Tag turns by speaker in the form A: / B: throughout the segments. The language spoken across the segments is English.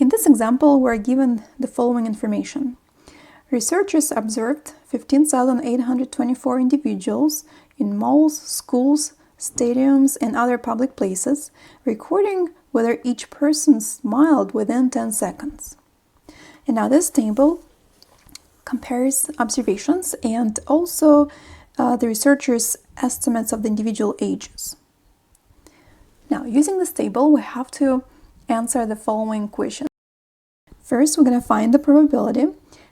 A: In this example, we're given the following information. Researchers observed 15,824 individuals in malls, schools, stadiums, and other public places, recording whether each person smiled within 10 seconds. And now this table compares observations and also the researchers' estimates of the individual ages. Now, using this table, we have to answer the following question. First, we're going to find the probability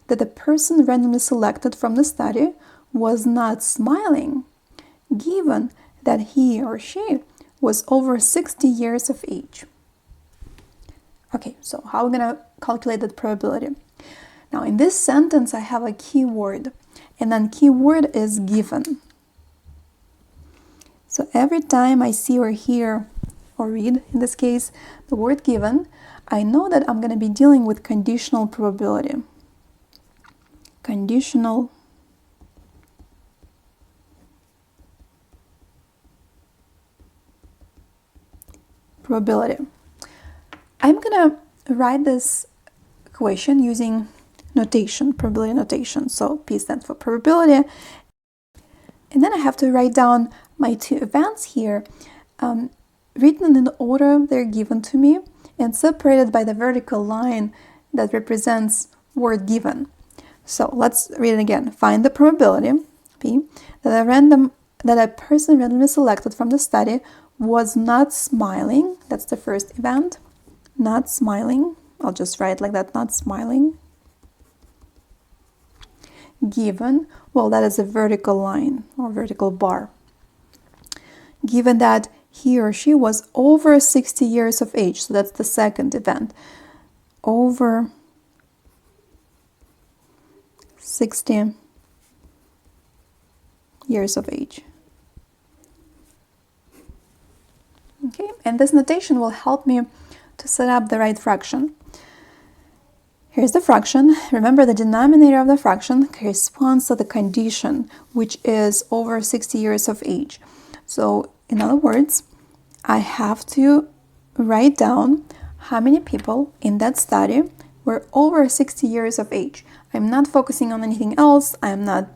A: that the person randomly selected from the study was not smiling, given that he or she was over 60 years of age. Okay, so how are we going to calculate that probability? Now, in this sentence, I have a keyword, and then keyword is given. So every time I see or hear or read, in this case, the word given, I know that I'm going to be dealing with conditional probability. Conditional probability. I'm going to write this equation using notation, probability notation. So P stands for probability. And then I have to write down my two events here, written in the order they're given to me and separated by the vertical line that represents word given. So let's read it again. Find the probability, P, that a person randomly selected from the study was not smiling. That's the first event. Not smiling. I'll just write like that, not smiling. Given, well, that is a vertical line or vertical bar. Given that he or she was over 60 years of age, so that's the second event. Over 60 years of age. Okay, and this notation will help me to set up the right fraction. Here's the fraction. Remember, the denominator of the fraction corresponds to the condition, which is over 60 years of age. So, in other words, I have to write down how many people in that study were over 60 years of age. I'm not focusing on anything else. I'm not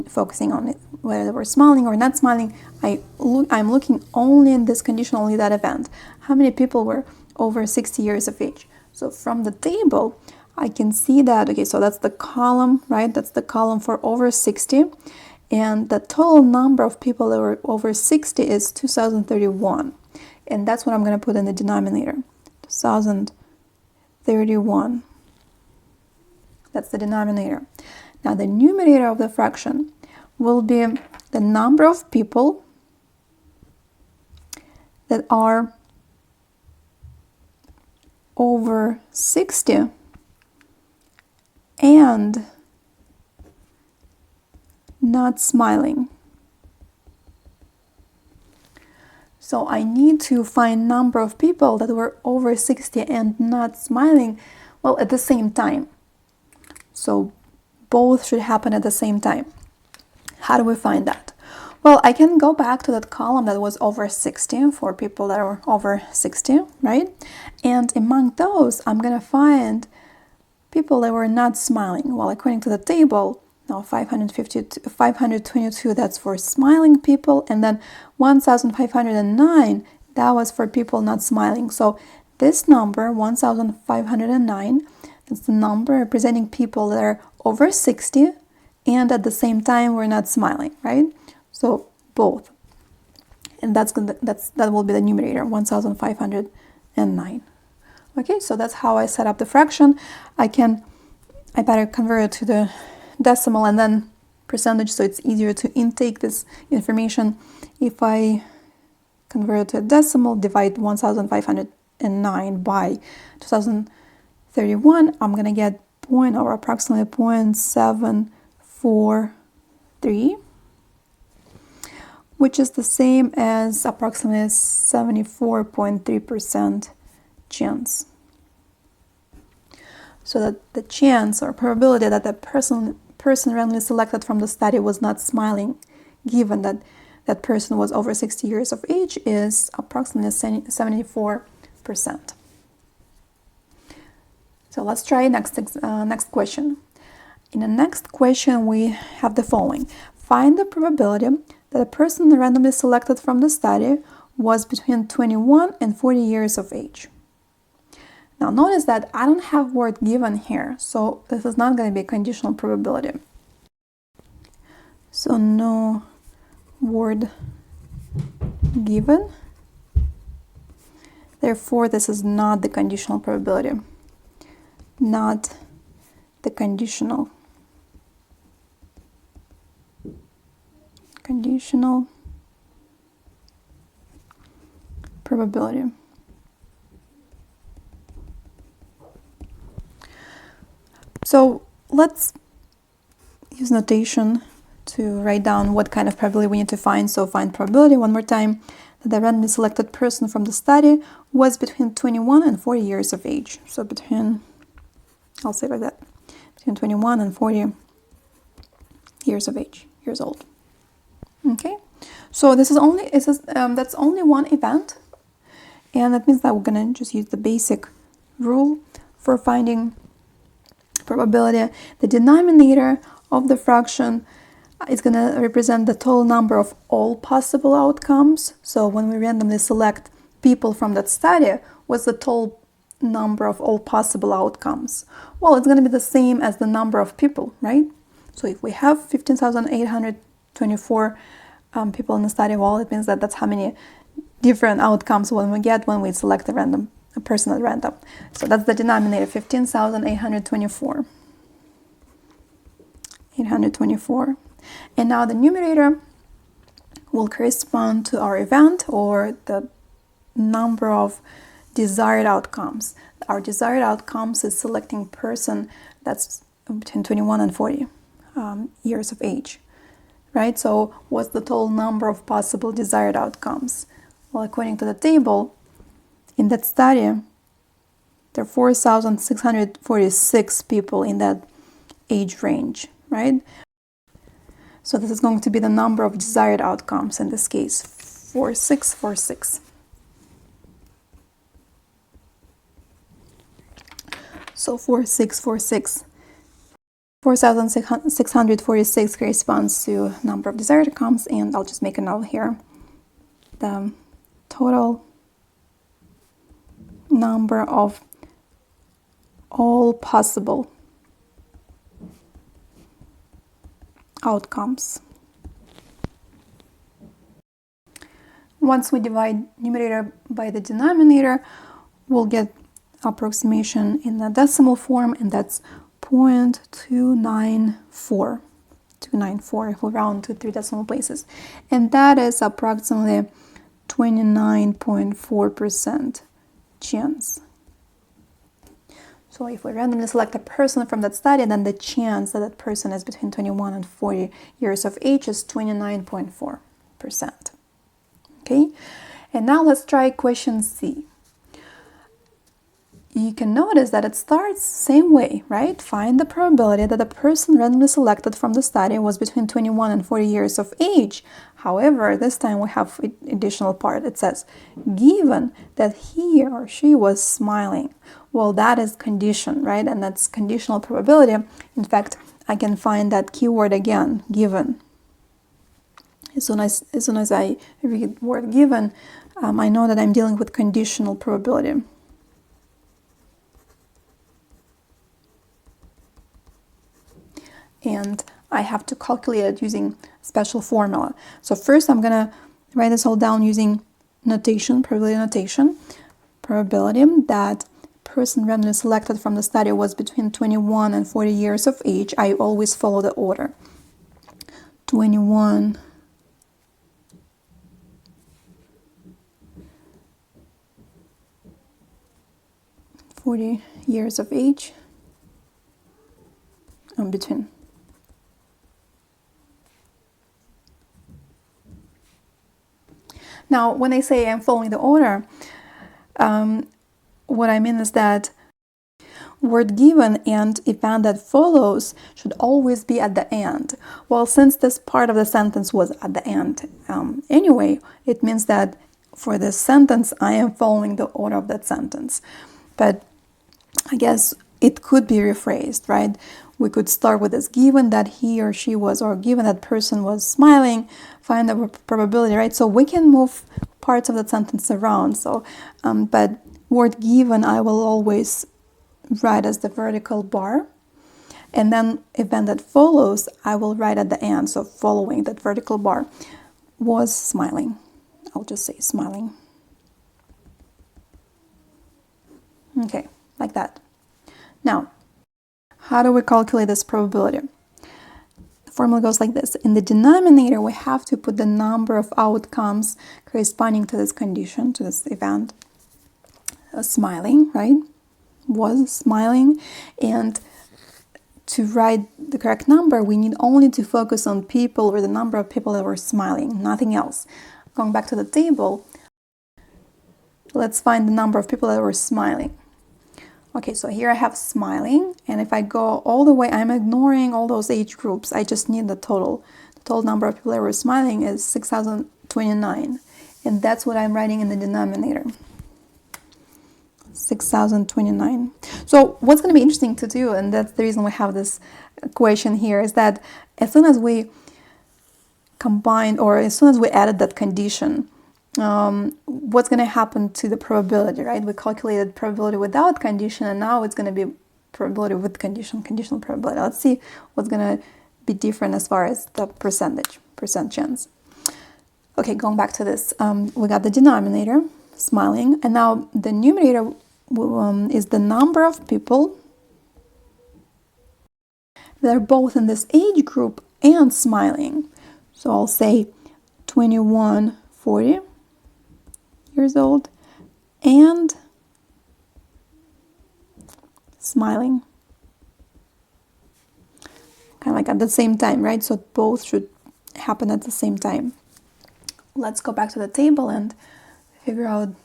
A: focusing on whether they were smiling or not smiling. I'm looking only in this condition, only that event. How many people were over 60 years of age? So from the table, I can see that, okay, so that's the column, right? That's the column for over 60. And the total number of people that were over 60 is 2031. And that's what I'm going to put in the denominator. 2031. That's the denominator. Now the numerator of the fraction will be the number of people that are over 60 and not smiling. So I need to find number of people that were over 60 and not smiling, well, at the same time. So both should happen at the same time. How do we find that? Well, I can go back to that column that was over 60 for people that are over 60, right? And among those, I'm going to find people that were not smiling. Well, according to the table, now 522, that's for smiling people. And then 1,509, that was for people not smiling. So this number, 1,509, is the number representing people that are over 60 and at the same time we're not smiling, right? So both. And that will be the numerator, 1,509. Okay, so that's how I set up the fraction. I better convert it to the decimal and then percentage, so it's easier to intake this information. If I convert it to a decimal, divide 1,509 by 2031, I'm gonna get approximately 0.743, which is the same as approximately 74.3% chance. So that the chance or probability that the person randomly selected from the study was not smiling, given that that person was over 60 years of age, is approximately 74%. So let's try next question. In the next question, we have the following. Find the probability that a person randomly selected from the study was between 21 and 40 years of age. Now notice that I don't have word given here, so this is not going to be conditional probability. So no word given. Therefore, this is not the conditional probability. Not the conditional probability. So let's use notation to write down what kind of probability we need to find. So find probability one more time that the randomly selected person from the study was between 21 and 40 years of age. So between, I'll say it like that, between 21 and 40 years of age, years old. Okay, so this is only that's only one event, and that means that we're gonna just use the basic rule for finding probability. The denominator of the fraction is going to represent the total number of all possible outcomes. So when we randomly select people from that study, what's the total number of all possible outcomes? Well, it's going to be the same as the number of people, right? So if we have 15,824 people in the study, well, it means that that's how many different outcomes when we get when we select a person at random. So that's the denominator, 15,824. 824. And now the numerator will correspond to our event or the number of desired outcomes. Our desired outcomes is selecting person that's between 21 and 40 years of age, right? So what's the total number of possible desired outcomes? Well, according to the table, in that study, there are 4,646 people in that age range, right? So this is going to be the number of desired outcomes in this case, 4646. So 4646, 4,646 corresponds to number of desired outcomes, and I'll just make a note here. The total number of all possible outcomes. Once we divide numerator by the denominator, we'll get approximation in the decimal form, and that's 0.294. 294 if we round to 3 decimal places. And that is approximately 29.4% chance. So if we randomly select a person from that study, then the chance that that person is between 21 and 40 years of age is 29.4%. Okay, and now let's try question C. You can notice that it starts same way, right? Find the probability that the person randomly selected from the study was between 21 and 40 years of age. However, this time we have additional part. It says, given that he or she was smiling. Well, that is condition, right? And that's conditional probability. In fact, I can find that keyword again, given. As soon as I read word given, I know that I'm dealing with conditional probability. And I have to calculate it using special formula. So first I'm gonna write this all down using notation, probability notation. Probability that person randomly selected from the study was between 21 and 40 years of age. I always follow the order. 21 40 years of age, between. Now, when I say I'm following the order, what I mean is that word given and event that follows should always be at the end. Well, since this part of the sentence was at the end anyway, it means that for this sentence, I am following the order of that sentence. But I guess it could be rephrased, right? We could start with this: given that he or she was, or given that person was smiling, find the probability, right? So we can move parts of the sentence around. So, but word given I will always write as the vertical bar. And then event that follows, I will write at the end. So following that vertical bar, was smiling. I'll just say smiling. Okay, like that. Now, how do we calculate this probability? The formula goes like this. In the denominator, we have to put the number of outcomes corresponding to this condition, to this event. Smiling, right? Was smiling. And to write the correct number, we need only to focus on people, or the number of people that were smiling, nothing else. Going back to the table, let's find the number of people that were smiling. Okay, so here I have smiling, and if I go all the way, I'm ignoring all those age groups. I just need the total. The total number of people that were smiling is 6,029, and that's what I'm writing in the denominator. 6,029. So what's going to be interesting to do, and that's the reason we have this equation here, is that as soon as we combined, or as soon as we added that condition, what's going to happen to the probability, right? We calculated probability without condition, and now it's going to be probability with condition, conditional probability. Let's see what's going to be different as far as the percent chance. Okay, going back to this, we got the denominator, smiling, and now the numerator is the number of people that are both in this age group and smiling. So I'll say 21, 40 years old and smiling. Kind of like at the same time, right? So both should happen at the same time. Let's go back to the table and figure out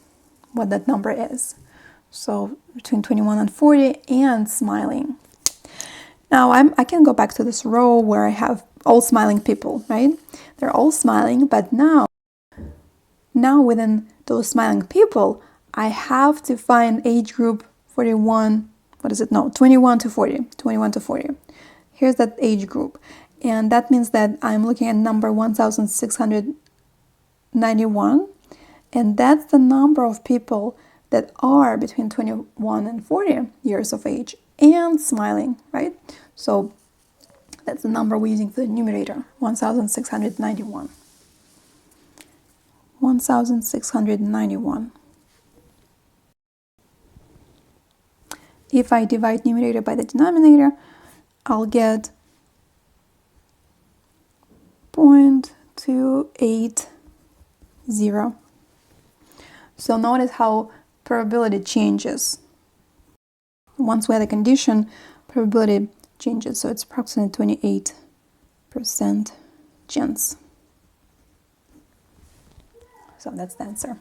A: what that number is. So between 21 and 40 and smiling. Now I can go back to this row where I have all smiling people, right? They're all smiling, but now within those smiling people, I have to find age group 41, 21 to 40, 21 to 40. Here's that age group. And that means that I'm looking at number 1,691. And that's the number of people that are between 21 and 40 years of age and smiling, right? So that's the number we're using for the numerator, 1,691. 1,691. If I divide numerator by the denominator, I'll get 0.280. So notice how probability changes. Once we add a condition, probability changes. So it's approximately 28% chance. So that's the answer.